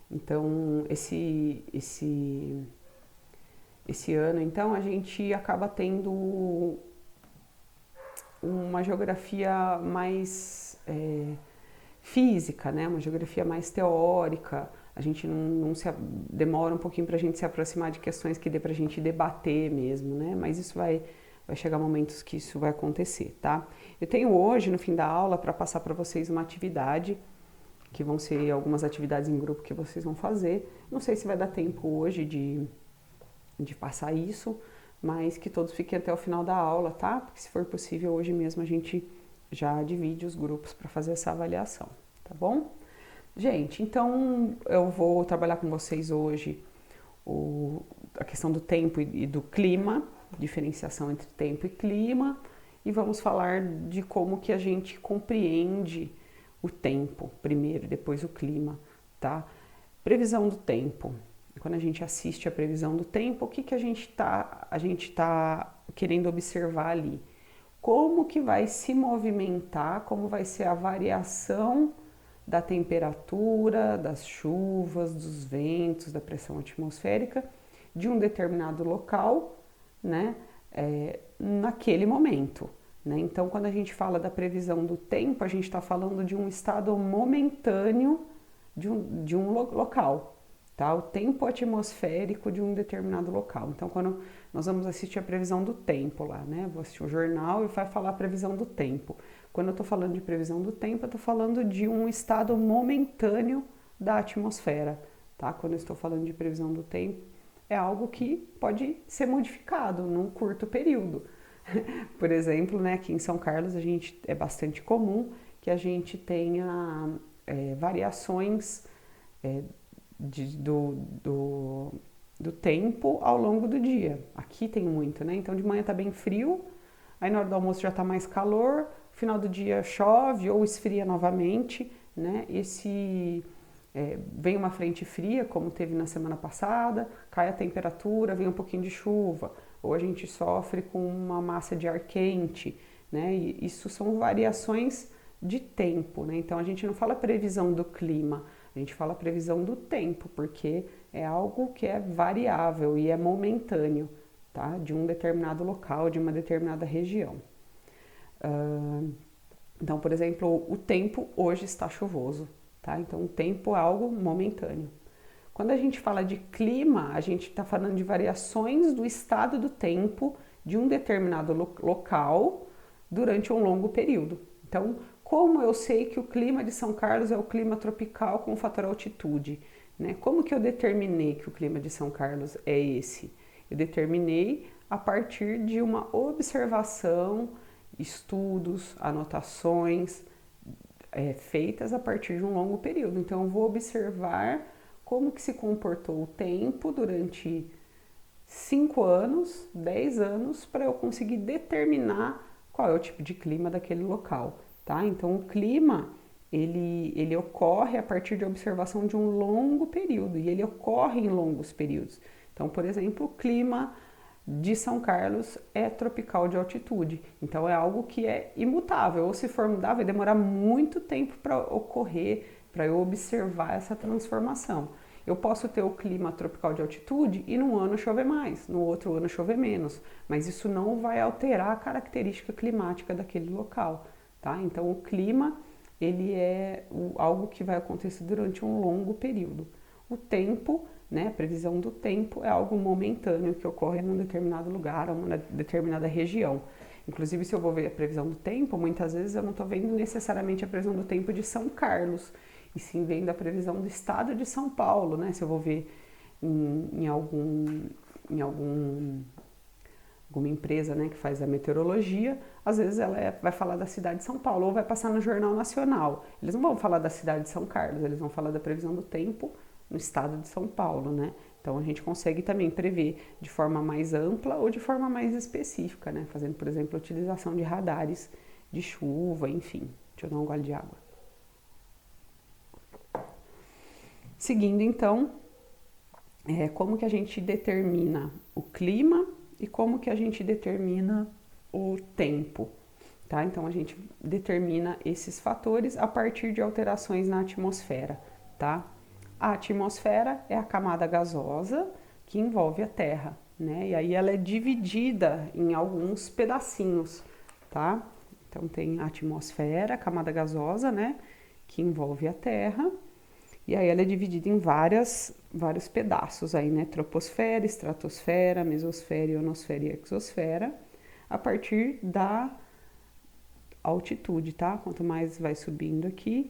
Então, esse ano, então, a gente acaba tendo uma geografia mais física, né? Uma geografia mais teórica. A gente não se demora um pouquinho para a gente se aproximar de questões que dê para a gente debater mesmo, né? Mas isso vai chegar momentos que isso vai acontecer, tá? Eu tenho hoje, no fim da aula, para passar para vocês uma atividade, que vão ser algumas atividades em grupo que vocês vão fazer. Não sei se vai dar tempo hoje de passar isso, mas que todos fiquem até o final da aula, tá? Porque se for possível, hoje mesmo a gente já divide os grupos para fazer essa avaliação, tá bom? Gente, então eu vou trabalhar com vocês hoje a questão do tempo e do clima, diferenciação entre tempo e clima, e vamos falar de como que a gente compreende o tempo primeiro, depois o clima, tá? Previsão do tempo. Quando a gente assiste a previsão do tempo, o que, que a gente tá querendo observar ali? Como que vai se movimentar, como vai ser a variação da temperatura, das chuvas, dos ventos, da pressão atmosférica de um determinado local, né, naquele momento. Né? Então, quando a gente fala da previsão do tempo, a gente está falando de um estado momentâneo de um local, tá? O tempo atmosférico de um determinado local. Então, quando nós vamos assistir a previsão do tempo lá, né? Vou assistir o jornal e vai falar a previsão do tempo. Quando eu estou falando de previsão do tempo, eu estou falando de um estado momentâneo da atmosfera, tá? Quando eu estou falando de previsão do tempo, é algo que pode ser modificado num curto período. Por exemplo, né, aqui em São Carlos é bastante comum que a gente tenha variações do tempo ao longo do dia. Aqui tem muito, né? Então de manhã tá bem frio, aí na hora do almoço já tá mais calor, final do dia chove ou esfria novamente, né? Vem uma frente fria, como teve na semana passada, cai a temperatura, vem um pouquinho de chuva, ou a gente sofre com uma massa de ar quente, né? E isso são variações de tempo, né? Então a gente não fala previsão do clima, a gente fala previsão do tempo, porque é algo que é variável e é momentâneo, tá? De um determinado local, de uma determinada região. Então, por exemplo, o tempo hoje está chuvoso, tá? Então, o tempo é algo momentâneo. Quando a gente fala de clima, a gente está falando de variações do estado do tempo de um determinado local durante um longo período. Então, como eu sei que o clima de São Carlos é o clima tropical com o fator altitude? Né? Como que eu determinei que o clima de São Carlos é esse? Eu determinei a partir de uma observação, estudos, anotações feitas a partir de um longo período. Então, eu vou observar como que se comportou o tempo durante 5 anos, 10 anos, para eu conseguir determinar qual é o tipo de clima daquele local, tá? Então, o clima, ele ocorre a partir de observação de um longo período, e ele ocorre em longos períodos. Então, por exemplo, o clima de São Carlos é tropical de altitude, então é algo que é imutável, ou se for mudar, vai demorar muito tempo para ocorrer, para eu observar essa transformação. Eu posso ter o clima tropical de altitude e num ano chover mais, no outro ano chover menos, mas isso não vai alterar a característica climática daquele local, tá? Então o clima, ele é algo que vai acontecer durante um longo período. O tempo, né, a previsão do tempo é algo momentâneo que ocorre num determinado lugar, uma determinada região. Inclusive, se eu vou ver a previsão do tempo, muitas vezes eu não estou vendo necessariamente a previsão do tempo de São Carlos, e sim vendo a previsão do estado de São Paulo, né? Se eu vou ver em alguma empresa, né, que faz a meteorologia, às vezes ela vai falar da cidade de São Paulo ou vai passar no Jornal Nacional. Eles não vão falar da cidade de São Carlos, eles vão falar da previsão do tempo no estado de São Paulo, né? Então a gente consegue também prever de forma mais ampla ou de forma mais específica, né? Fazendo, por exemplo, a utilização de radares de chuva, enfim. Deixa eu dar um gole de água. Seguindo então, como que a gente determina o clima e como que a gente determina o tempo, tá? Então a gente determina esses fatores a partir de alterações na atmosfera, tá? A atmosfera é a camada gasosa que envolve a Terra, né? E aí ela é dividida em alguns pedacinhos, tá? Então tem a atmosfera, a camada gasosa, né? Que envolve a Terra. E aí ela é dividida em vários pedaços aí, né? Troposfera, estratosfera, mesosfera, ionosfera e exosfera, a partir da altitude, tá? Quanto mais vai subindo aqui,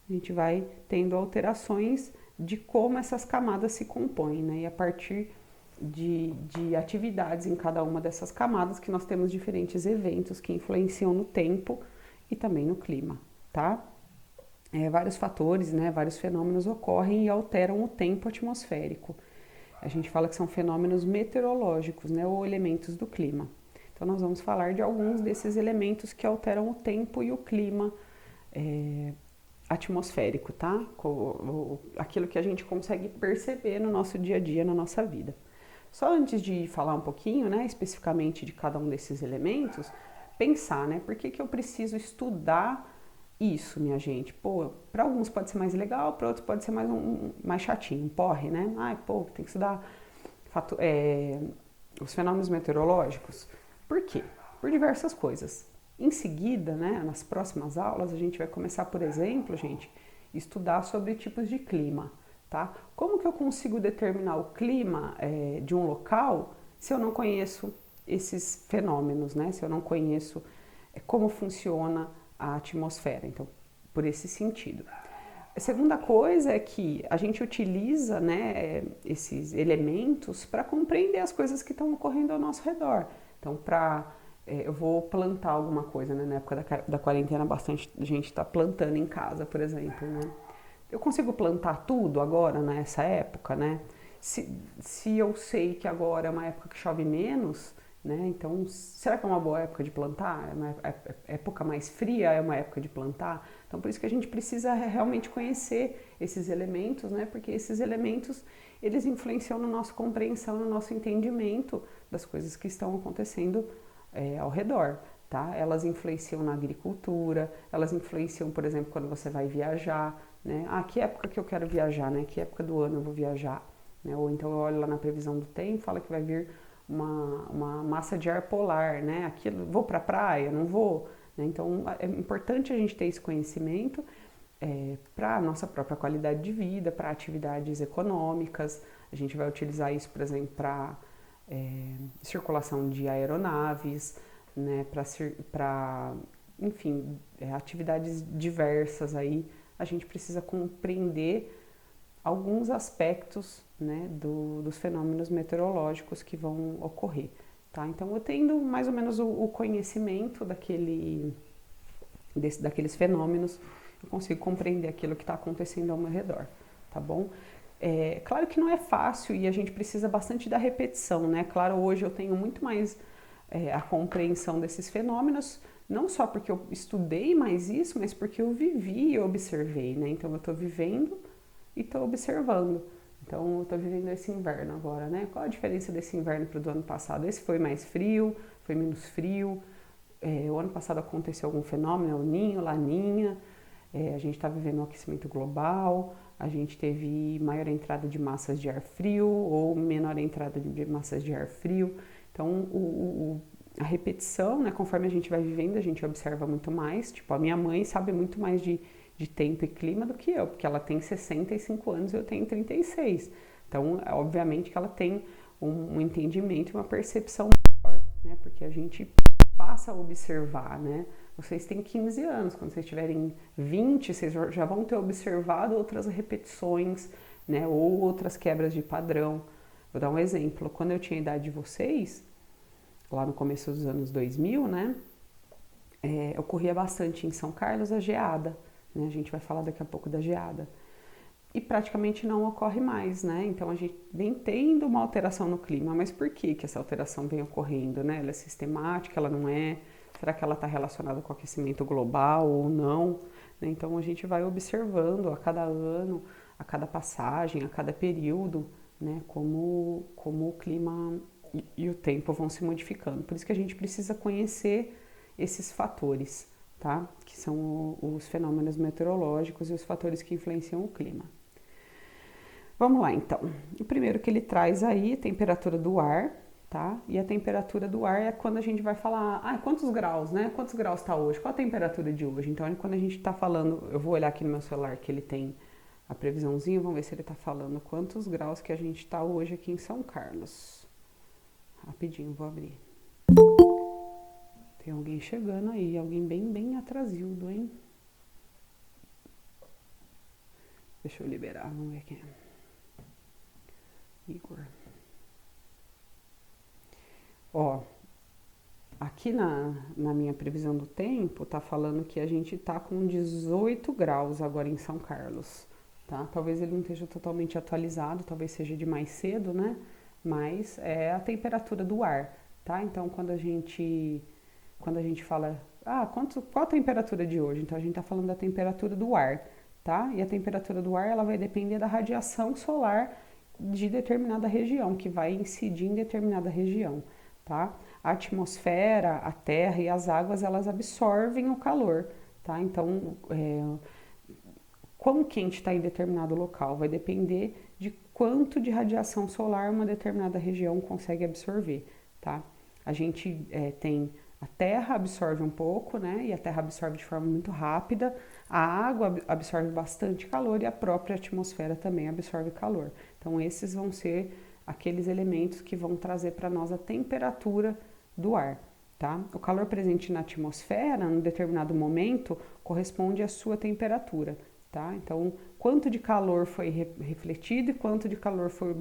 a gente vai tendo alterações de como essas camadas se compõem, né? E a partir de atividades em cada uma dessas camadas que nós temos diferentes eventos que influenciam no tempo e também no clima, tá? Vários fatores, né, vários fenômenos ocorrem e alteram o tempo atmosférico. A gente fala que são fenômenos meteorológicos, né, ou elementos do clima. Então nós vamos falar de alguns desses elementos que alteram o tempo e o clima atmosférico, tá? Aquilo que a gente consegue perceber no nosso dia a dia, na nossa vida. Só antes de falar um pouquinho, né, especificamente de cada um desses elementos, pensar, né, por que eu preciso estudar isso, minha gente? Pô, para alguns pode ser mais legal, para outros pode ser mais chatinho, um porre, né? Ai, pô, tem que estudar os fenômenos meteorológicos. Por quê? Por diversas coisas. Em seguida, né, nas próximas aulas, a gente vai começar, por exemplo, gente, estudar sobre tipos de clima, tá? Como que eu consigo determinar o clima de um local se eu não conheço esses fenômenos, né? Se eu não conheço como funciona a atmosfera, então, por esse sentido. A segunda coisa é que a gente utiliza, né, esses elementos para compreender as coisas que estão ocorrendo ao nosso redor. Então, eu vou plantar alguma coisa, né, na época da quarentena, bastante gente está plantando em casa, por exemplo, né? Eu consigo plantar tudo agora, nessa época, né? Se eu sei que agora é uma época que chove menos, né? Então, será que é uma boa época de plantar? É uma época mais fria? É uma época de plantar? Então, por isso que a gente precisa realmente conhecer esses elementos, né? Porque esses elementos, eles influenciam na nossa compreensão, no nosso entendimento das coisas que estão acontecendo ao redor, tá? Elas influenciam na agricultura, elas influenciam, por exemplo, quando você vai viajar, né? Ah, que época que eu quero viajar, né? Que época do ano eu vou viajar? Né? Ou então eu olho lá na previsão do tempo e fala que vai vir uma massa de ar polar, né? Aquilo, vou para a praia, não vou? Né? Então é importante a gente ter esse conhecimento para a nossa própria qualidade de vida, para atividades econômicas. A gente vai utilizar isso, por exemplo, para circulação de aeronaves, né? Para enfim, atividades diversas aí. A gente precisa compreender alguns aspectos, né, dos fenômenos meteorológicos que vão ocorrer, tá? Então, eu tendo mais ou menos o conhecimento daqueles fenômenos, eu consigo compreender aquilo que está acontecendo ao meu redor, tá bom? Claro que não é fácil e a gente precisa bastante da repetição, né? Claro, hoje eu tenho muito mais a compreensão desses fenômenos, não só porque eu estudei mais isso, mas porque eu vivi e observei, né? Então, eu estou vivendo e estou observando. Então, eu estou vivendo esse inverno agora, né? Qual a diferença desse inverno para o do ano passado? Esse foi mais frio, foi menos frio. O ano passado aconteceu algum fenômeno, El Niño, Laninha. A gente está vivendo um aquecimento global, a gente teve maior entrada de massas de ar frio ou menor entrada de massas de ar frio. Então, a repetição, né, conforme a gente vai vivendo, a gente observa muito mais. Tipo, a minha mãe sabe muito mais de tempo e clima do que eu, porque ela tem 65 anos e eu tenho 36. Então, obviamente que ela tem um entendimento e uma percepção maior, né? Porque a gente passa a observar, né? Vocês têm 15 anos, quando vocês tiverem 20, vocês já vão ter observado outras repetições, né? Ou outras quebras de padrão. Vou dar um exemplo. Quando eu tinha a idade de vocês, lá no começo dos anos 2000, né? Ocorria bastante em São Carlos a geada. Né? A gente vai falar daqui a pouco da geada. E praticamente não ocorre mais, né? Então a gente vem tendo uma alteração no clima. Mas por que essa alteração vem ocorrendo, né? Ela é sistemática, ela não é? Será que ela está relacionada com o aquecimento global ou não? Então a gente vai observando a cada ano, a cada passagem, a cada período, né? Como o clima e o tempo vão se modificando. Por isso que a gente precisa conhecer esses fatores, tá? Que são os fenômenos meteorológicos e os fatores que influenciam o clima. Vamos lá então. O primeiro que ele traz aí, temperatura do ar, tá? E a temperatura do ar é quando a gente vai falar, quantos graus, né? Quantos graus está hoje? Qual a temperatura de hoje? Então, quando a gente está falando, eu vou olhar aqui no meu celular que ele tem a previsãozinha, vamos ver se ele está falando quantos graus que a gente está hoje aqui em São Carlos. Rapidinho, vou abrir. Tem alguém chegando aí, alguém bem atrasildo, hein? Deixa eu liberar, vamos ver quem é. Igor. Ó, aqui na minha previsão do tempo, tá falando que a gente tá com 18 graus agora em São Carlos, tá? Talvez ele não esteja totalmente atualizado, talvez seja de mais cedo, né? Mas é a temperatura do ar, tá? Então, quando a gente fala, qual a temperatura de hoje? Então, a gente tá falando da temperatura do ar, tá? E a temperatura do ar, ela vai depender da radiação solar de determinada região, que vai incidir em determinada região, tá? A atmosfera, a terra e as águas, elas absorvem o calor, tá? Então, quão quente está em determinado local vai depender de quanto de radiação solar uma determinada região consegue absorver, tá? A gente tem a terra absorve um pouco, né? E a terra absorve de forma muito rápida. A água absorve bastante calor e a própria atmosfera também absorve calor. Então, esses vão ser aqueles elementos que vão trazer para nós a temperatura do ar, tá? O calor presente na atmosfera, em determinado momento, corresponde à sua temperatura, tá? Então, quanto de calor foi refletido e quanto de calor foi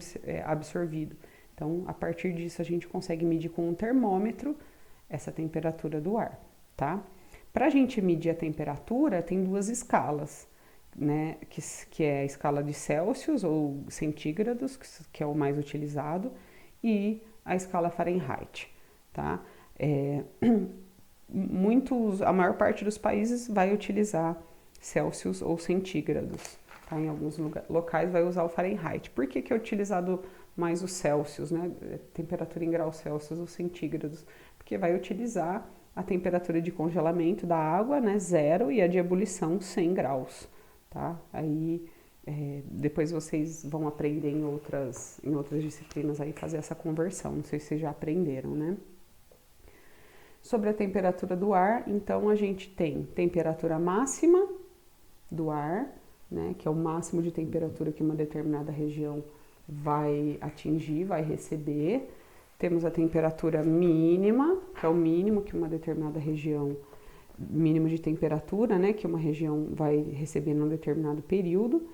absorvido. Então, a partir disso, a gente consegue medir com um termômetro essa temperatura do ar, tá? Para a gente medir a temperatura, tem duas escalas, né? Que é a escala de Celsius ou centígrados, que é o mais utilizado, e a escala Fahrenheit, tá? A maior parte dos países vai utilizar Celsius ou centígrados, tá? Em alguns locais vai usar o Fahrenheit. Por que é utilizado mais o Celsius, né? Temperatura em graus Celsius ou centígrados? Porque vai utilizar a temperatura de congelamento da água, né, 0, e a de ebulição 100 graus, tá? Aí depois vocês vão aprender em outras disciplinas aí fazer essa conversão, não sei se vocês já aprenderam, né? Sobre a temperatura do ar, então a gente tem temperatura máxima do ar, né, que é o máximo de temperatura que uma determinada região vai atingir, vai receber. Temos a temperatura mínima, que é o mínimo que uma determinada região, mínimo de temperatura, né, que uma região vai receber num determinado período.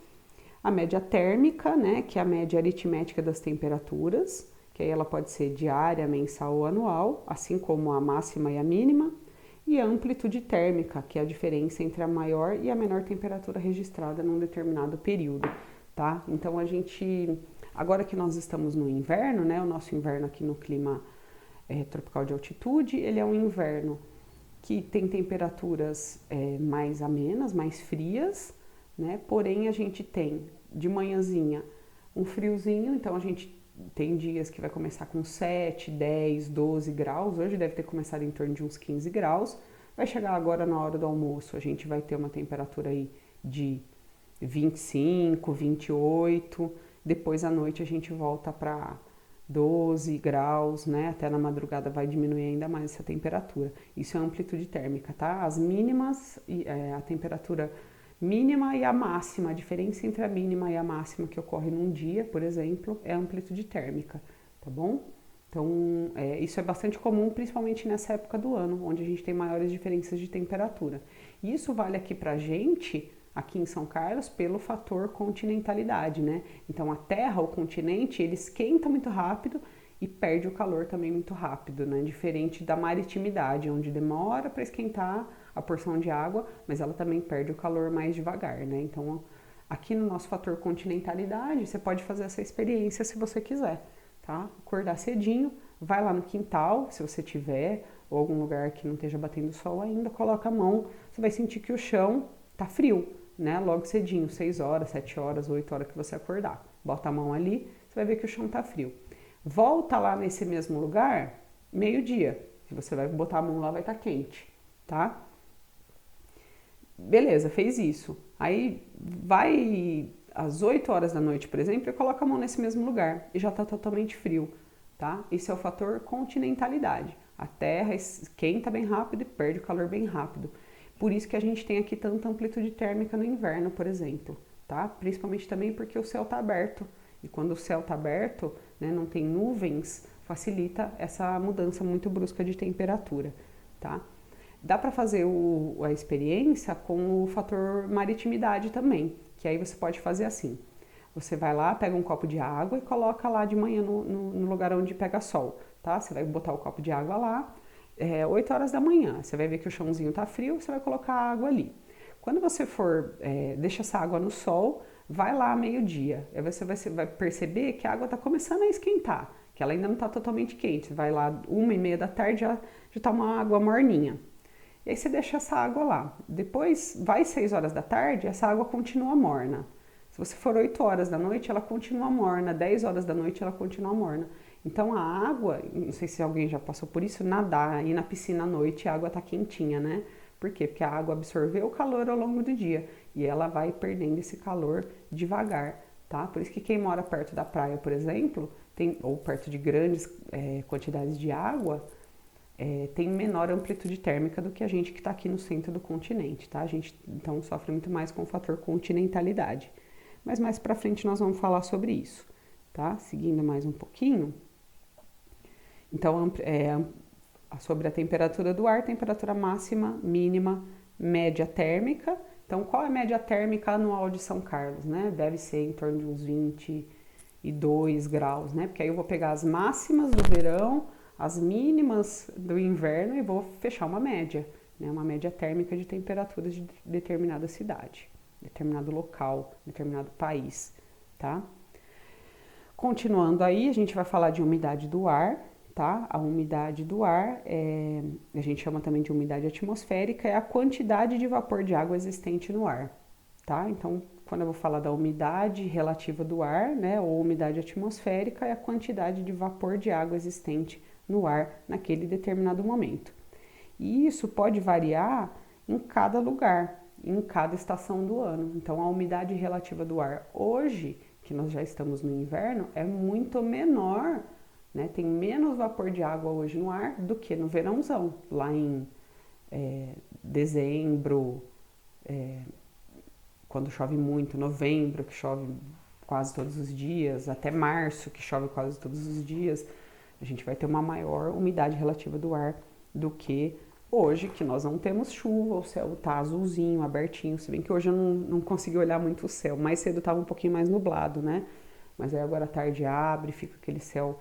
A média térmica, né, que é a média aritmética das temperaturas, que aí ela pode ser diária, mensal ou anual, assim como a máxima e a mínima. E a amplitude térmica, que é a diferença entre a maior e a menor temperatura registrada num determinado período, tá? Então, agora que nós estamos no inverno, né, o nosso inverno aqui no clima tropical de altitude, ele é um inverno que tem temperaturas mais amenas, mais frias, né, porém a gente tem de manhãzinha um friozinho, então a gente tem dias que vai começar com 7, 10, 12 graus, hoje deve ter começado em torno de uns 15 graus, vai chegar agora na hora do almoço, a gente vai ter uma temperatura aí de 25, 28, depois à noite a gente volta para 12 graus, né? Até na madrugada vai diminuir ainda mais essa temperatura. Isso é amplitude térmica, tá? As mínimas, a temperatura mínima e a máxima, a diferença entre a mínima e a máxima que ocorre num dia, por exemplo, é a amplitude térmica, tá bom? Então, isso é bastante comum, principalmente nessa época do ano, onde a gente tem maiores diferenças de temperatura. E isso vale aqui pra gente, aqui em São Carlos, pelo fator continentalidade, né? Então, a terra, o continente, ele esquenta muito rápido e perde o calor também muito rápido, né? Diferente da maritimidade, onde demora para esquentar a porção de água, mas ela também perde o calor mais devagar, né? Então, aqui no nosso fator continentalidade, você pode fazer essa experiência se você quiser, tá? Acordar cedinho, vai lá no quintal, se você tiver, ou algum lugar que não esteja batendo sol ainda, coloca a mão, você vai sentir que o chão tá frio, né? Logo cedinho, 6 horas, 7 horas, 8 horas que você acordar. Bota a mão ali, você vai ver que o chão tá frio. Volta lá nesse mesmo lugar, meio-dia. Se você vai botar a mão lá, vai estar quente, tá? Beleza, fez isso. Aí vai às 8 horas da noite, por exemplo, e coloca a mão nesse mesmo lugar e já está totalmente frio, tá? Esse é o fator continentalidade. A Terra esquenta bem rápido e perde o calor bem rápido. Por isso que a gente tem aqui tanta amplitude térmica no inverno, por exemplo, tá? Principalmente também porque o céu está aberto. E quando o céu está aberto, né, não tem nuvens, facilita essa mudança muito brusca de temperatura, tá? Dá para fazer a experiência com o fator maritimidade também, que aí você pode fazer assim. Você vai lá, pega um copo de água e coloca lá de manhã no lugar onde pega sol, tá? Você vai botar o copo de água lá, 8 horas da manhã. Você vai ver que o chãozinho tá frio, você vai colocar a água ali. Quando você for, deixa essa água no sol, vai lá meio-dia. Aí você vai perceber que a água tá começando a esquentar, que ela ainda não tá totalmente quente. Vai lá 1h30 da tarde, já tá uma água morninha. E aí você deixa essa água lá. Depois, vai 6 horas da tarde, essa água continua morna. Se você for 8 horas da noite, ela continua morna. 10 horas da noite, ela continua morna. Então a água, não sei se alguém já passou por isso, nadar, ir na piscina à noite, a água tá quentinha, né? Por quê? Porque a água absorveu o calor ao longo do dia e ela vai perdendo esse calor devagar, tá? Por isso que quem mora perto da praia, por exemplo, ou perto de grandes quantidades de água, tem menor amplitude térmica do que a gente que está aqui no centro do continente, tá? A gente então sofre muito mais com o fator continentalidade. Mas mais para frente nós vamos falar sobre isso, tá? Seguindo mais um pouquinho. Então, sobre a temperatura do ar, temperatura máxima, mínima, média térmica. Então, qual é a média térmica anual de São Carlos, né? Deve ser em torno de uns 22 graus, né? Porque aí eu vou pegar as máximas do verão, as mínimas do inverno e vou fechar uma média, né? Uma média térmica de temperaturas de determinada cidade, determinado local, determinado país, tá? Continuando aí, a gente vai falar de umidade do ar, tá? A umidade do ar, a gente chama também de umidade atmosférica, é a quantidade de vapor de água existente no ar, tá? Então, quando eu vou falar da umidade relativa do ar, né, ou umidade atmosférica, é a quantidade de vapor de água existente no ar naquele determinado momento. E isso pode variar em cada lugar, em cada estação do ano. Então, a umidade relativa do ar hoje, que nós já estamos no inverno, é muito menor, né? Tem menos vapor de água hoje no ar do que no verãozão, lá em dezembro, quando chove muito, novembro, que chove quase todos os dias, até março, que chove quase todos os dias, a gente vai ter uma maior umidade relativa do ar do que hoje, que nós não temos chuva, o céu tá azulzinho, abertinho, se bem que hoje eu não consegui olhar muito o céu, mais cedo tava um pouquinho mais nublado, né? Mas aí agora a tarde abre, fica aquele céu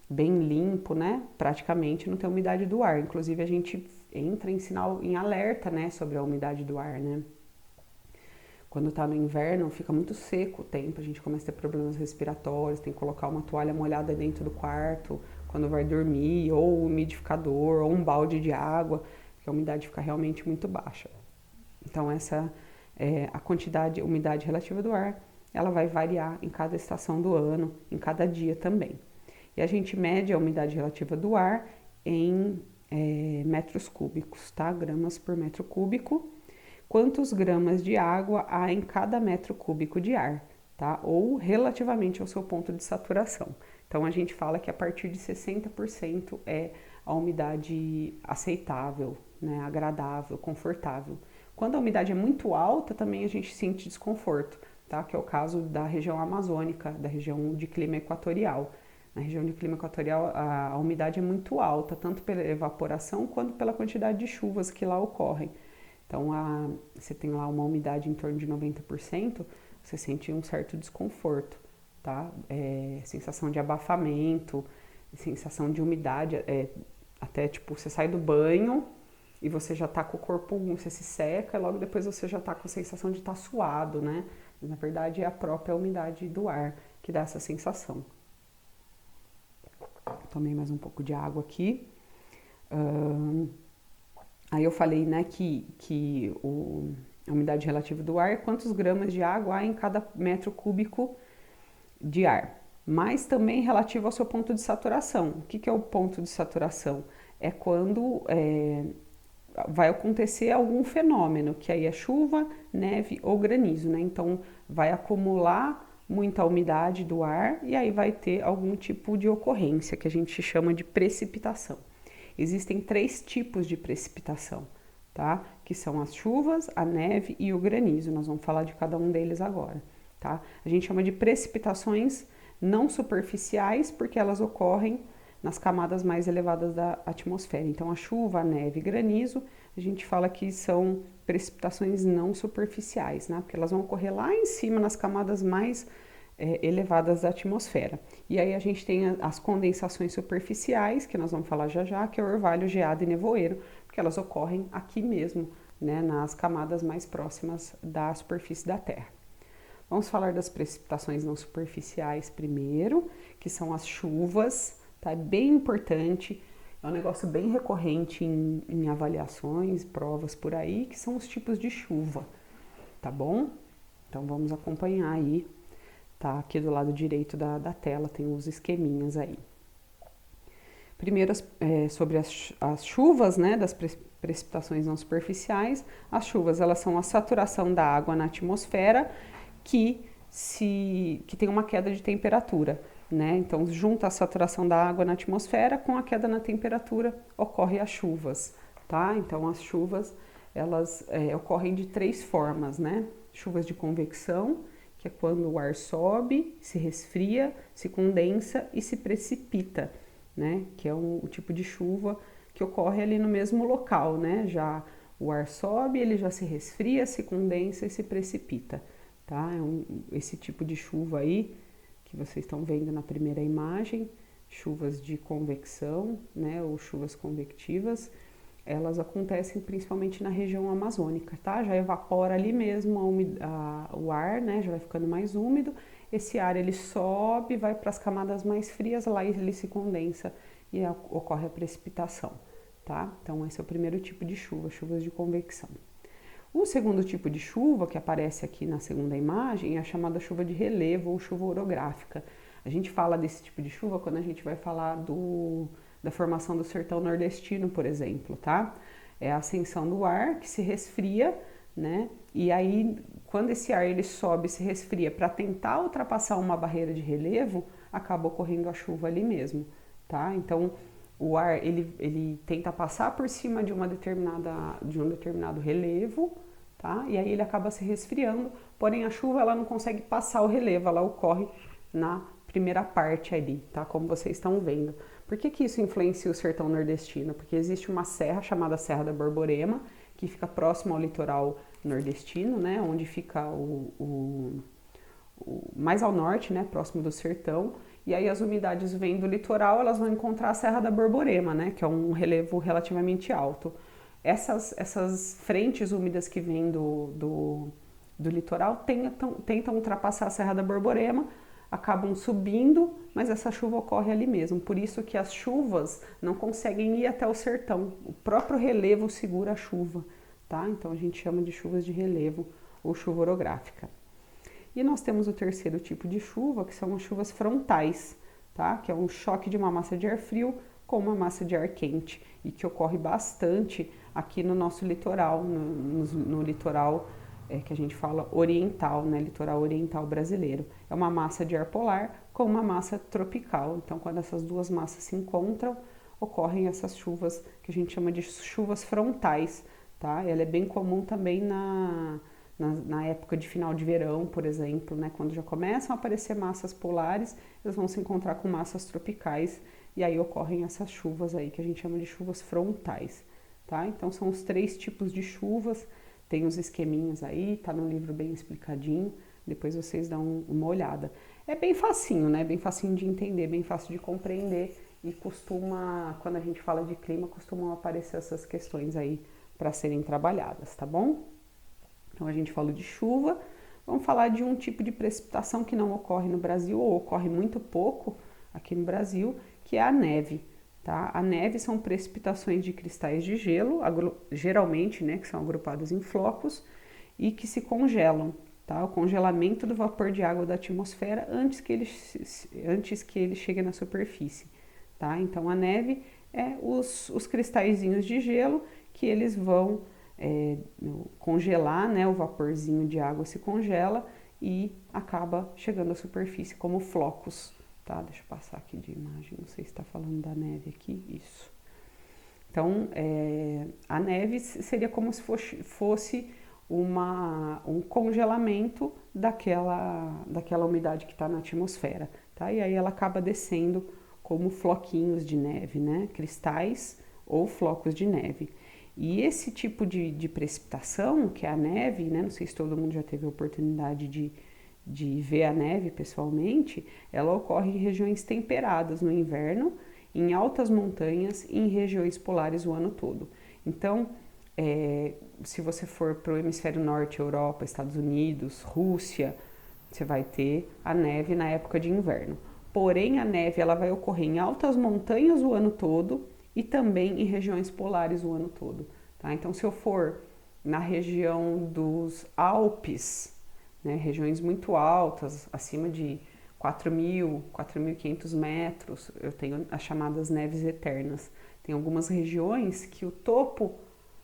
bem limpo, né? Praticamente não tem umidade do ar, inclusive a gente entra em sinal, em alerta, né, sobre a umidade do ar, né? Quando tá no inverno, fica muito seco o tempo, a gente começa a ter problemas respiratórios, tem que colocar uma toalha molhada dentro do quarto quando vai dormir, ou um umidificador, ou um balde de água, porque a umidade fica realmente muito baixa. Então essa é a quantidade, a umidade relativa do ar, ela vai variar em cada estação do ano, em cada dia também. E a gente mede a umidade relativa do ar em metros cúbicos, tá? Gramas por metro cúbico. Quantos gramas de água há em cada metro cúbico de ar, tá? Ou relativamente ao seu ponto de saturação. Então a gente fala que a partir de 60% é a umidade aceitável, né? Agradável, confortável. Quando a umidade é muito alta, também a gente sente desconforto, tá? Que é o caso da região amazônica, da região de clima equatorial. Na região de clima equatorial, a umidade é muito alta, tanto pela evaporação quanto pela quantidade de chuvas que lá ocorrem. Então, você tem lá uma umidade em torno de 90%, você sente um certo desconforto, tá? Sensação de abafamento, sensação de umidade, até tipo, você sai do banho e você já tá com o corpo, você se seca e logo depois você já tá com a sensação de estar suado, né? Mas, na verdade, é a própria umidade do ar que dá essa sensação. Tomei mais um pouco de água aqui. Aí eu falei, né, que a umidade relativa do ar é quantos gramas de água há em cada metro cúbico de ar, mas também relativo ao seu ponto de saturação. O que é o ponto de saturação? É quando vai acontecer algum fenômeno, que aí é chuva, neve ou granizo, né? Então vai acumular muita umidade do ar e aí vai ter algum tipo de ocorrência que a gente chama de precipitação. Existem 3 tipos de precipitação, tá? Que são as chuvas, a neve e o granizo. Nós vamos falar de cada um deles agora, tá? A gente chama de precipitações não superficiais porque elas ocorrem nas camadas mais elevadas da atmosfera. Então, a chuva, a neve e granizo, a gente fala que são precipitações não superficiais, né? Porque elas vão ocorrer lá em cima, nas camadas mais elevadas da atmosfera. E aí a gente tem as condensações superficiais, que nós vamos falar já já, que é orvalho, geada e nevoeiro, porque elas ocorrem aqui mesmo, né? Nas camadas mais próximas da superfície da Terra. Vamos falar das precipitações não superficiais primeiro, que são as chuvas. Tá? É bem importante, é um negócio bem recorrente em avaliações, provas por aí, que são os tipos de chuva, tá bom? Então vamos acompanhar aí, tá? Aqui do lado direito da tela tem os esqueminhas aí. Primeiro, sobre as chuvas, né, das precipitações não superficiais. As chuvas, elas são a saturação da água na atmosfera que tem uma queda de temperatura. Né? Então, junta a saturação da água na atmosfera com a queda na temperatura, ocorrem as chuvas, tá? Então, as chuvas, elas ocorrem de 3 formas, né? Chuvas de convecção, que é quando o ar sobe, se resfria, se condensa e se precipita, né? Que é o tipo de chuva que ocorre ali no mesmo local, né? Já o ar sobe, ele já se resfria, se condensa e se precipita, tá? Esse tipo de chuva aí, que vocês estão vendo na primeira imagem, chuvas de convecção, né, ou chuvas convectivas, elas acontecem principalmente na região amazônica, tá? Já evapora ali mesmo o ar, né, já vai ficando mais úmido, esse ar ele sobe, vai para as camadas mais frias, lá ele se condensa e ocorre a precipitação, tá? Então esse é o primeiro tipo de chuva, chuvas de convecção. O segundo tipo de chuva, que aparece aqui na segunda imagem, é a chamada chuva de relevo ou chuva orográfica. A gente fala desse tipo de chuva quando a gente vai falar da formação do sertão nordestino, por exemplo, tá? É a ascensão do ar que se resfria, né? E aí, quando esse ar ele sobe e se resfria para tentar ultrapassar uma barreira de relevo, acaba ocorrendo a chuva ali mesmo, tá? Então, o ar ele tenta passar por cima de um determinado relevo, tá? E aí ele acaba se resfriando, porém a chuva ela não consegue passar o relevo, ela ocorre na primeira parte ali, tá? Como vocês estão vendo. Por que isso influencia o sertão nordestino? Porque existe uma serra chamada Serra da Borborema, que fica próximo ao litoral nordestino, né? Onde fica mais ao norte, né? Próximo do sertão. E aí as umidades vêm do litoral, elas vão encontrar a Serra da Borborema, né, que é um relevo relativamente alto. Essas frentes úmidas que vêm do litoral tentam ultrapassar a Serra da Borborema, acabam subindo, mas essa chuva ocorre ali mesmo. Por isso que as chuvas não conseguem ir até o sertão. O próprio relevo segura a chuva, tá? Então a gente chama de chuvas de relevo ou chuva orográfica. E nós temos o terceiro tipo de chuva, que são as chuvas frontais, tá? Que é um choque de uma massa de ar frio com uma massa de ar quente e que ocorre bastante aqui no nosso litoral, no litoral que a gente fala oriental, né? Litoral oriental brasileiro. É uma massa de ar polar com uma massa tropical. Então, quando essas duas massas se encontram, ocorrem essas chuvas que a gente chama de chuvas frontais, tá? Ela é bem comum também na época de final de verão, por exemplo, né, quando já começam a aparecer massas polares, eles vão se encontrar com massas tropicais e aí ocorrem essas chuvas aí que a gente chama de chuvas frontais, tá? Então são os 3 tipos de chuvas, tem os esqueminhas aí, tá no livro bem explicadinho, depois vocês dão uma olhada. É bem facinho, né? Bem facinho de entender, bem fácil de compreender e quando a gente fala de clima, costumam aparecer essas questões aí para serem trabalhadas, tá bom? Então a gente falou de chuva, vamos falar de um tipo de precipitação que não ocorre no Brasil ou ocorre muito pouco aqui no Brasil, que é a neve, tá? A neve são precipitações de cristais de gelo, geralmente, né, que são agrupados em flocos e que se congelam, tá? O congelamento do vapor de água da atmosfera antes que ele chegue na superfície, tá? Então a neve é os cristalzinhos de gelo que eles vão congelar, né? O vaporzinho de água se congela e acaba chegando à superfície como flocos, tá? Deixa eu passar aqui de imagem, não sei se está falando da neve aqui, isso. Então, a neve seria como se fosse um congelamento daquela umidade que está na atmosfera, tá? E aí ela acaba descendo como floquinhos de neve, né? Cristais ou flocos de neve. E esse tipo de precipitação, que é a neve, né? Não sei se todo mundo já teve a oportunidade de ver a neve pessoalmente, ela ocorre em regiões temperadas no inverno, em altas montanhas e em regiões polares o ano todo. Então, se você for para o hemisfério norte, Europa, Estados Unidos, Rússia, você vai ter a neve na época de inverno. Porém, a neve ela vai ocorrer em altas montanhas o ano todo e também em regiões polares o ano todo. Tá? Então, se eu for na região dos Alpes, né, regiões muito altas, acima de 4.000, 4.500 metros, eu tenho as chamadas neves eternas. Tem algumas regiões que o topo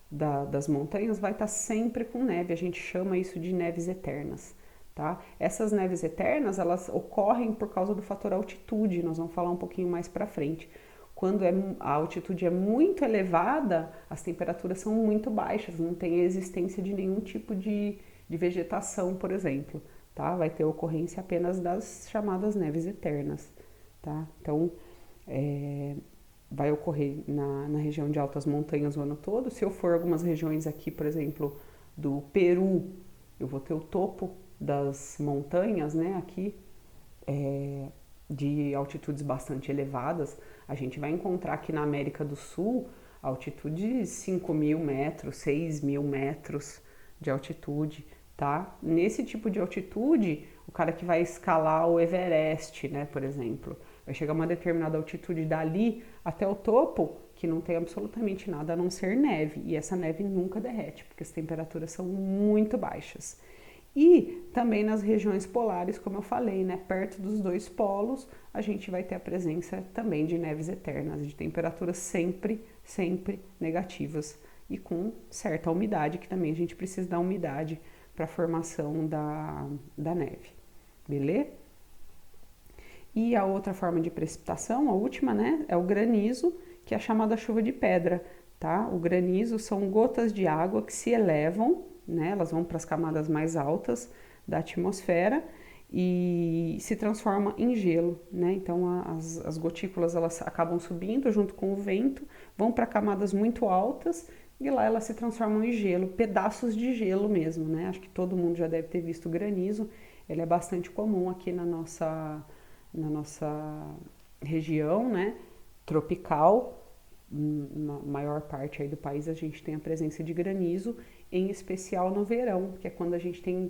das montanhas vai estar sempre com neve, a gente chama isso de neves eternas. Tá? Essas neves eternas, elas ocorrem por causa do fator altitude, nós vamos falar um pouquinho mais para frente. Quando a altitude é muito elevada, as temperaturas são muito baixas, não tem a existência de nenhum tipo de vegetação, por exemplo. Tá? Vai ter ocorrência apenas das chamadas neves eternas. Tá? Então, vai ocorrer na região de altas montanhas o ano todo. Se eu for algumas regiões aqui, por exemplo, do Peru, eu vou ter o topo das montanhas, né, aqui, de altitudes bastante elevadas. A gente vai encontrar aqui na América do Sul altitude de 5.000 metros, 6.000 metros de altitude, tá? Nesse tipo de altitude, o cara que vai escalar o Everest, né, por exemplo, vai chegar a uma determinada altitude dali até o topo, que não tem absolutamente nada a não ser neve, e essa neve nunca derrete, porque as temperaturas são muito baixas. E também nas regiões polares, como eu falei, né, perto dos dois polos, a gente vai ter a presença também de neves eternas, de temperaturas sempre, sempre negativas e com certa umidade, que também a gente precisa da umidade para a formação da neve, beleza? E a outra forma de precipitação, a última, né, é o granizo, que é a chamada chuva de pedra, tá? O granizo são gotas de água que se elevam, né, elas vão para as camadas mais altas da atmosfera e se transforma em gelo, né? Então as gotículas elas acabam subindo junto com o vento, vão para camadas muito altas e lá elas se transformam em gelo, pedaços de gelo mesmo, né? Acho que todo mundo já deve ter visto o granizo, ele é bastante comum aqui na nossa região, né? Tropical. Na maior parte aí do país a gente tem a presença de granizo, em especial no verão, que é quando a gente tem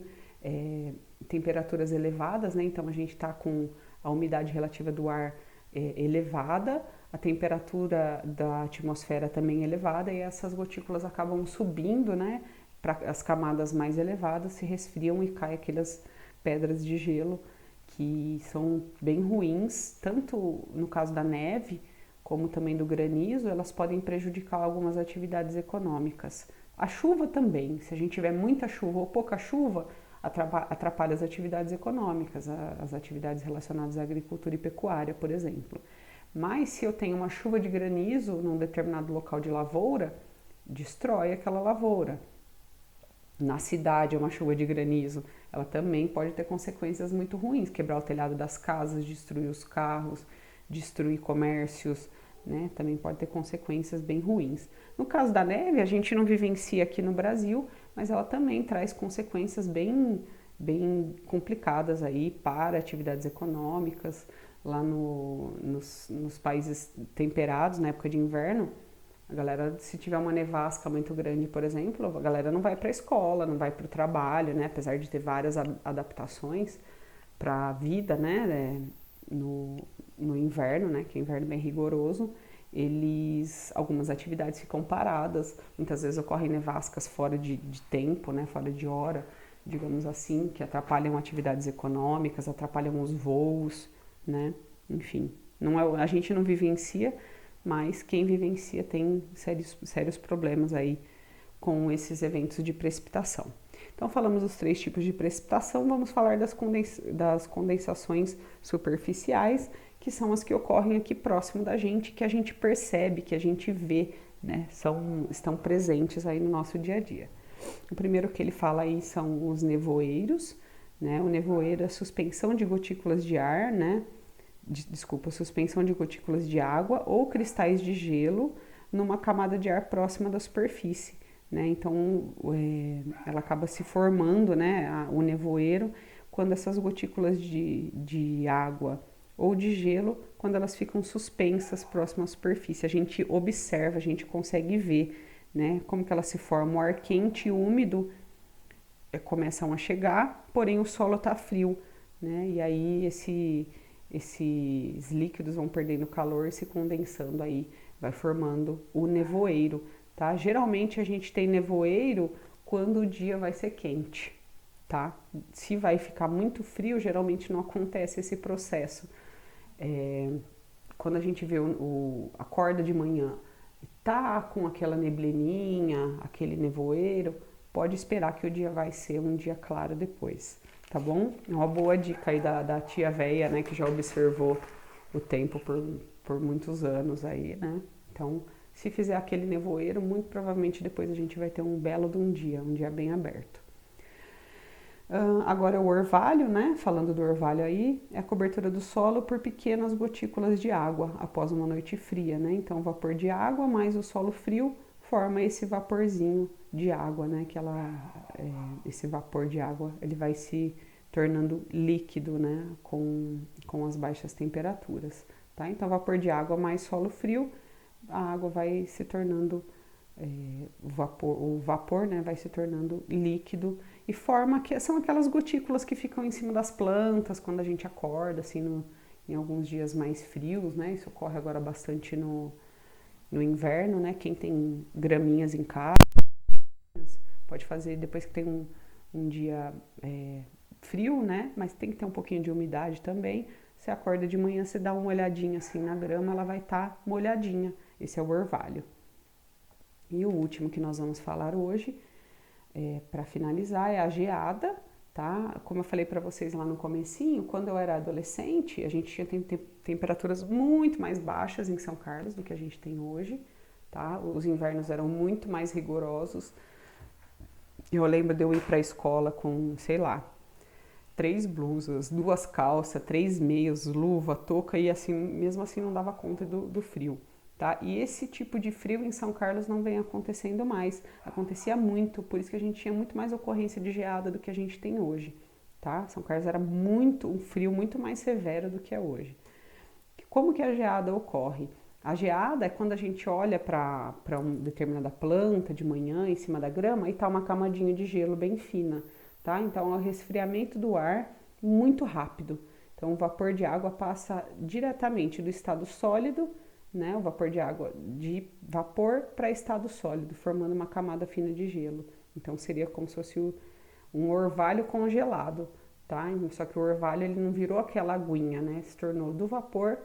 temperaturas elevadas, né? Então a gente está com a umidade relativa do ar elevada, a temperatura da atmosfera também elevada e essas gotículas acabam subindo, né? Para as camadas mais elevadas, se resfriam e caem aquelas pedras de gelo que são bem ruins, tanto no caso da neve, como também do granizo, elas podem prejudicar algumas atividades econômicas. A chuva também, se a gente tiver muita chuva ou pouca chuva, atrapalha as atividades econômicas, as atividades relacionadas à agricultura e pecuária, por exemplo. Mas se eu tenho uma chuva de granizo num determinado local de lavoura, destrói aquela lavoura. Na cidade, uma chuva de granizo, ela também pode ter consequências muito ruins, quebrar o telhado das casas, destruir os carros, destruir comércios, né? Também pode ter consequências bem ruins. No caso da neve, a gente não vivencia aqui no Brasil, mas ela também traz consequências bem complicadas aí para atividades econômicas. Lá nos países temperados, na época de inverno, a galera, se tiver uma nevasca muito grande, por exemplo, a galera não vai para a escola, não vai para o trabalho, né? Apesar de ter várias adaptações para a vida, né? No inverno, né? Que é inverno bem rigoroso, algumas atividades ficam paradas. Muitas vezes ocorrem nevascas fora de tempo, né? Fora de hora, digamos assim, que atrapalham atividades econômicas, atrapalham os voos, né? Enfim, a gente não vivencia, mas quem vivencia tem sérios problemas aí com esses eventos de precipitação. Então, falamos dos 3 tipos de precipitação, vamos falar das condensações superficiais, que são as que ocorrem aqui próximo da gente, que a gente percebe, que a gente vê, né? Estão presentes aí no nosso dia a dia. O primeiro que ele fala aí são os nevoeiros, né? O nevoeiro é a suspensão de gotículas de ar, né? Suspensão de gotículas de água ou cristais de gelo numa camada de ar próxima da superfície, né? Então, ela acaba se formando, né, o nevoeiro, quando essas gotículas de água ou de gelo, quando elas ficam suspensas próximas à superfície. A gente observa, a gente consegue ver, né, como que elas se formam. O ar quente e úmido começam a chegar, porém o solo está frio, né? E aí esses líquidos vão perdendo calor e se condensando aí, vai formando o nevoeiro, tá? Geralmente a gente tem nevoeiro quando o dia vai ser quente, tá? Se vai ficar muito frio, geralmente não acontece esse processo. Quando a gente vê acorda de manhã, tá com aquela neblininha, aquele nevoeiro, pode esperar que o dia vai ser um dia claro depois, tá bom? É uma boa dica aí da tia véia, né, que já observou o tempo por muitos anos aí, né? Então, se fizer aquele nevoeiro, muito provavelmente depois a gente vai ter um belo de um dia bem aberto. Agora o orvalho, né? Falando do orvalho aí, é a cobertura do solo por pequenas gotículas de água após uma noite fria, né? Então, vapor de água mais o solo frio forma esse vaporzinho de água, né? Esse vapor de água, ele vai se tornando líquido, né? Com as baixas temperaturas, tá? Então, vapor de água mais solo frio, a água vai se tornando o vapor, né, vai se tornando líquido e forma que são aquelas gotículas que ficam em cima das plantas quando a gente acorda, assim, em alguns dias mais frios, né? Isso ocorre agora bastante no inverno, né? Quem tem graminhas em casa pode fazer depois que tem um dia frio, né? Mas tem que ter um pouquinho de umidade também. Você acorda de manhã, você dá uma olhadinha assim na grama, ela vai estar molhadinha. Esse é o orvalho. E o último que nós vamos falar hoje, para finalizar, é a geada, tá? Como eu falei para vocês lá no comecinho, quando eu era adolescente, a gente tinha temperaturas muito mais baixas em São Carlos do que a gente tem hoje, tá? Os invernos eram muito mais rigorosos. Eu lembro de eu ir para a escola com, sei lá, 3 blusas, 2 calças, 3 meias, luva, touca e assim, mesmo assim não dava conta do frio. Tá? E esse tipo de frio em São Carlos não vem acontecendo mais. Acontecia muito, por isso que a gente tinha muito mais ocorrência de geada do que a gente tem hoje. Tá? São Carlos era um frio muito mais severo do que é hoje. Como que a geada ocorre? A geada é quando a gente olha para uma determinada planta de manhã em cima da grama e está uma camadinha de gelo bem fina. Tá? Então é o resfriamento do ar muito rápido. Então o vapor de água passa diretamente do estado sólido, né, o vapor de água de vapor para estado sólido, formando uma camada fina de gelo. Então seria como se fosse um orvalho congelado, tá? Só que o orvalho ele não virou aquela aguinha, né? Se tornou do vapor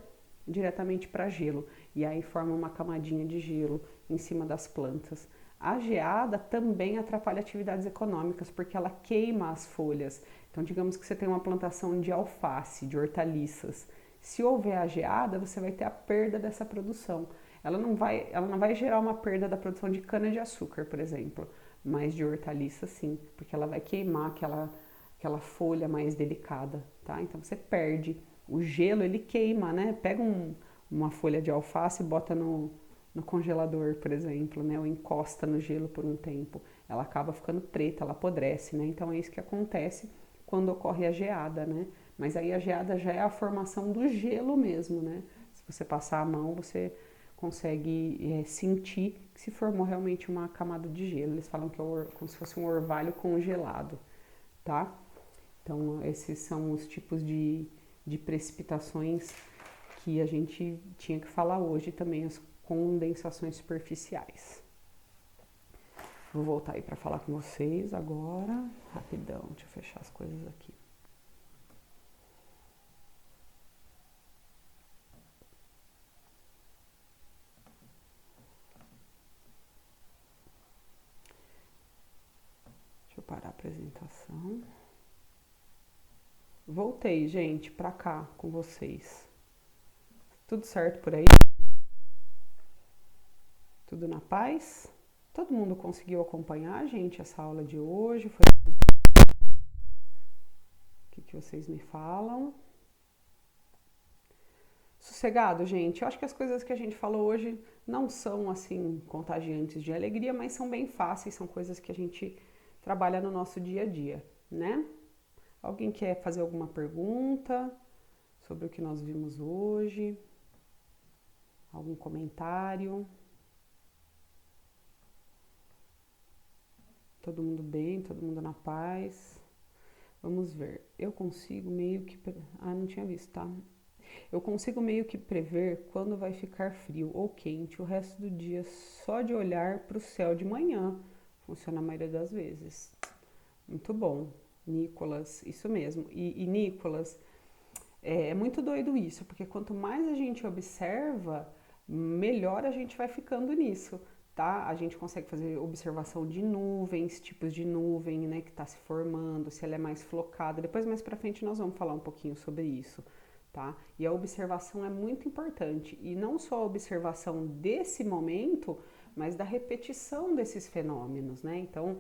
diretamente para gelo e aí forma uma camadinha de gelo em cima das plantas. A geada também atrapalha atividades econômicas porque ela queima as folhas. Então digamos que você tem uma plantação de alface, de hortaliças. Se houver a geada, você vai ter a perda dessa produção. Ela não vai gerar uma perda da produção de cana-de-açúcar, por exemplo, mas de hortaliça sim, porque ela vai queimar aquela folha mais delicada, tá? Então você perde. O gelo, ele queima, né? Pega uma folha de alface e bota no congelador, por exemplo, né? Ou encosta no gelo por um tempo. Ela acaba ficando preta, ela apodrece, né? Então é isso que acontece quando ocorre a geada, né? Mas aí a geada já é a formação do gelo mesmo, né? Se você passar a mão, você consegue sentir que se formou realmente uma camada de gelo. Eles falam que é como se fosse um orvalho congelado, tá? Então, esses são os tipos de precipitações que a gente tinha que falar hoje também, as condensações superficiais. Vou voltar aí para falar com vocês agora, rapidão, deixa eu fechar as coisas aqui. apresentação. Voltei, gente, pra cá com vocês. Tudo certo por aí? Tudo na paz? Todo mundo conseguiu acompanhar, gente, essa aula de hoje? O que vocês me falam? Sossegado, gente. Eu acho que as coisas que a gente falou hoje não são, assim, contagiantes de alegria, mas são bem fáceis, são coisas que a gente trabalha no nosso dia a dia, né? Alguém quer fazer alguma pergunta sobre o que nós vimos hoje? Algum comentário? Todo mundo bem? Todo mundo na paz? Vamos ver. Eu consigo meio que... Ah, não tinha visto, tá? Eu consigo meio que prever quando vai ficar frio ou quente o resto do dia só de olhar para o céu de manhã. Funciona a maioria das vezes. Muito bom, Nicolas, isso mesmo. E Nicolas, é muito doido isso, porque quanto mais a gente observa, melhor a gente vai ficando nisso, tá? A gente consegue fazer observação de nuvens, tipos de nuvem, né, que está se formando, se ela é mais flocada. Depois, mais pra frente, nós vamos falar um pouquinho sobre isso, tá? E a observação é muito importante, e não só a observação desse momento, mas da repetição desses fenômenos, né? Então,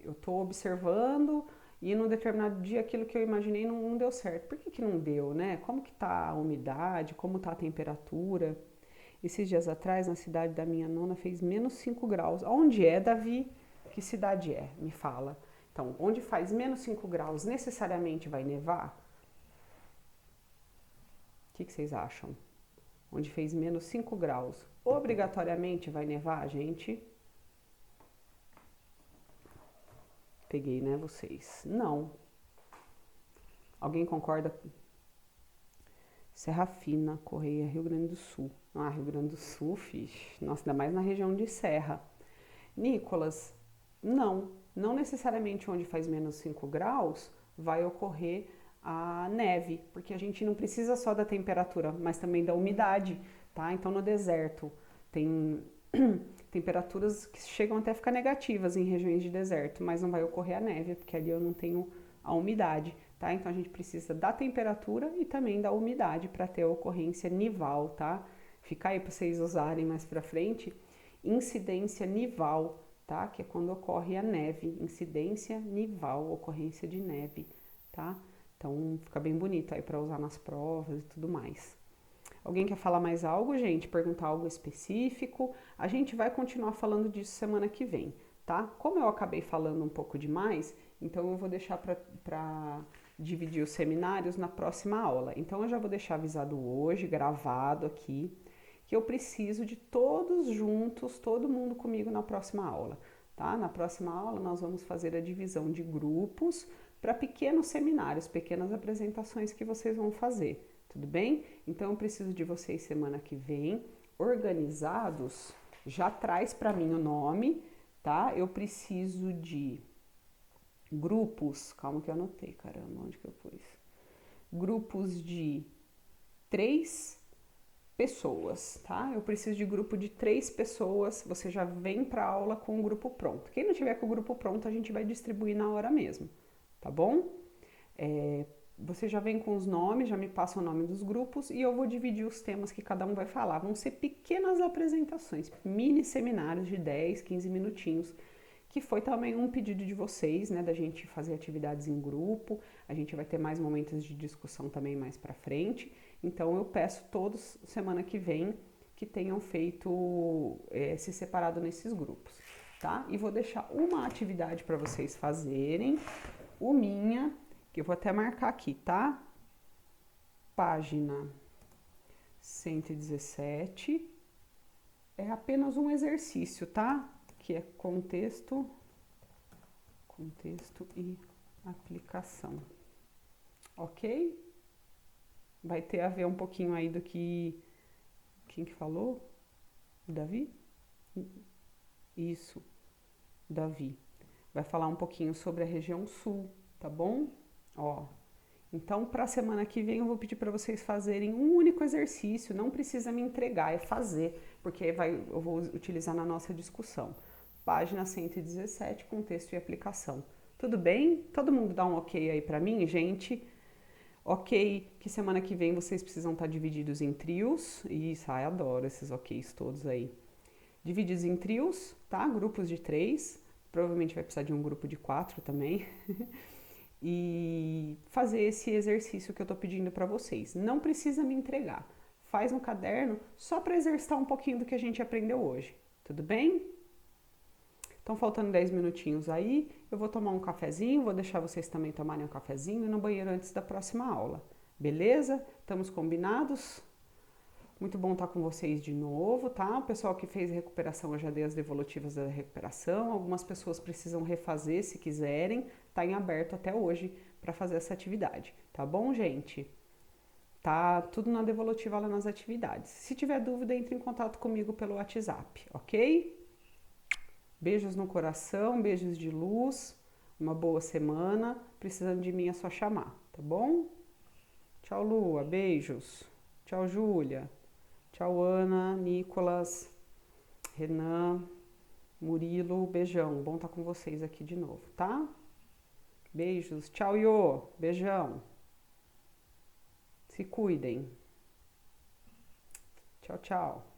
eu estou observando e num determinado dia aquilo que eu imaginei não deu certo. Por que não deu, né? Como que tá a umidade, como tá a temperatura? Esses dias atrás, na cidade da minha nona, fez menos 5 graus. Onde é, Davi? Que cidade é? Me fala. Então, onde faz menos 5 graus, necessariamente vai nevar? O que vocês acham? Onde fez menos 5 graus, obrigatoriamente vai nevar, gente? Peguei, né, vocês? Não. Alguém concorda? Serra Fina, Correia, Rio Grande do Sul. Ah, Rio Grande do Sul, fixe. Nossa, ainda mais na região de Serra. Nicolas, não necessariamente onde faz menos 5 graus vai ocorrer a neve, porque a gente não precisa só da temperatura, mas também da umidade, tá? Então no deserto tem temperaturas que chegam até a ficar negativas em regiões de deserto, mas não vai ocorrer a neve, porque ali eu não tenho a umidade, tá? Então a gente precisa da temperatura e também da umidade para ter a ocorrência nival, tá? Fica aí para vocês usarem mais para frente. Incidência nival, tá? Que é quando ocorre a neve. Incidência nival, ocorrência de neve, tá? Então fica bem bonito aí para usar nas provas e tudo mais. Alguém quer falar mais algo, gente? Perguntar algo específico? A gente vai continuar falando disso semana que vem, tá? Como eu acabei falando um pouco demais, então eu vou deixar para dividir os seminários na próxima aula. Então eu já vou deixar avisado hoje, gravado aqui, que eu preciso de todos juntos, todo mundo comigo na próxima aula, tá? Na próxima aula nós vamos fazer a divisão de grupos para pequenos seminários, pequenas apresentações que vocês vão fazer, tudo bem? Então eu preciso de vocês semana que vem, organizados, já traz para mim o nome, tá? Eu preciso de grupos, calma que eu anotei, caramba, onde que eu pus? Grupos de 3 pessoas, tá? Eu preciso de grupo de 3 pessoas, você já vem para aula com o grupo pronto. Quem não tiver com o grupo pronto, a gente vai distribuir na hora mesmo, tá bom? Você já vem com os nomes, já me passa o nome dos grupos e eu vou dividir os temas que cada um vai falar. Vão ser pequenas apresentações, mini seminários de 10, 15 minutinhos, que foi também um pedido de vocês, né, da gente fazer atividades em grupo. A gente vai ter mais momentos de discussão também mais pra frente. Então eu peço todos, semana que vem, que tenham feito, se separado nesses grupos, tá? E vou deixar uma atividade para vocês fazerem, que eu vou até marcar aqui, tá? Página 117. É apenas um exercício, tá? Que é contexto e aplicação. Ok? Vai ter a ver um pouquinho aí do que... Quem que falou? Davi? Isso, Davi. Vai falar um pouquinho sobre a região sul, tá bom? Ó, então para a semana que vem eu vou pedir para vocês fazerem um único exercício, não precisa me entregar, é fazer, porque eu vou utilizar na nossa discussão, página 117, com texto e aplicação. Tudo bem? Todo mundo dá um ok aí pra mim, gente? Ok, que semana que vem vocês precisam estar divididos em trios. Isso, ai, adoro esses oks todos aí. Divididos em trios, tá? Grupos de 3. Provavelmente vai precisar de um grupo de 4 também. E fazer esse exercício que eu tô pedindo para vocês. Não precisa me entregar. Faz no caderno só para exercitar um pouquinho do que a gente aprendeu hoje. Tudo bem? Estão faltando 10 minutinhos aí, eu vou tomar um cafezinho, vou deixar vocês também tomarem um cafezinho e no banheiro antes da próxima aula. Beleza? Estamos combinados? Muito bom estar com vocês de novo, tá? O pessoal que fez recuperação, eu já dei as devolutivas da recuperação. Algumas pessoas precisam refazer se quiserem. Tá em aberto até hoje para fazer essa atividade, tá bom, gente? Tá tudo na devolutiva lá nas atividades. Se tiver dúvida, entre em contato comigo pelo WhatsApp, ok? Beijos no coração, beijos de luz, uma boa semana. Precisando de mim é só chamar, tá bom? Tchau, Lua, beijos. Tchau, Júlia. Tchau, Ana, Nicolas, Renan, Murilo, beijão. Bom estar com vocês aqui de novo, tá? Beijos. Tchau, Iô. Beijão. Se cuidem. Tchau, tchau.